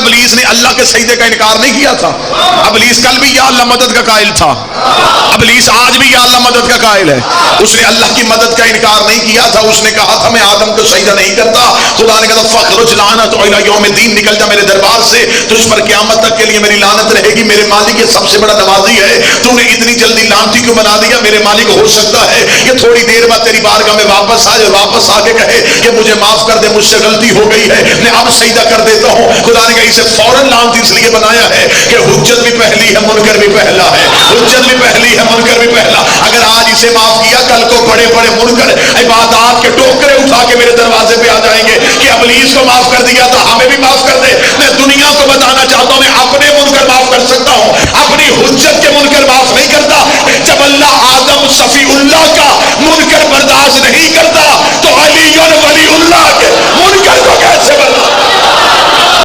अबलीस ने अल्लाह के सजदे का इनकार नहीं किया था। अबलीस कल भी या अल्लाह मदद का कायल था, अबलीस आज भी या अल्लाह मदद का कायल है। उसने अल्लाह की मदद का इनकार नहीं किया था। उसने कहा था मैं आदम को सजदा नहीं करता। खुदा ने कहा फखरुज लानत इला यौमिद्दीन, निकल जा मेरे दरबार से, तुझ पर क़यामत तक के लिए मेरी लानत रहेगी। मेरे मालिक ये सबसे बड़ा नवाजी है, तूने इतनी जल्दी लानती क्यों बना दिया? मेरे मालिक हो सकता है कि थोड़ी देर बाद तेरी बारगाह में वापस आ जाए, वापस आके कहे कि मुझे माफ कर दे, मुझसे गलती हो गई है, मैं अब सजदा कर देता हूँ। खुदा ने कहा इसे फौरन लानती इसलिए बनाया है कि हुज्जत भी पहली है, मुनकर भी पहला है। हुज्जत भी पहली है, मुनकर भी पहला। अगर आज इसे माफ किया, कल को बड़े बड़े मुनकर इबादत के टोकरे उठा के मेरे दरवाजे पे आ जाएंगे कि अबलीस को माफ कर दिया था, हमें भी माफ कर दे। मैं दुनिया को बताना चाहता हूँ मैं अपने मुनकर माफ कर सकता हूँ, अपनी हुज्जत के मुनकर माफ नहीं करता। जब अल्लाह आदम सफीउल्लाह का मुनकर बर्दाश्त नहीं करता तो अली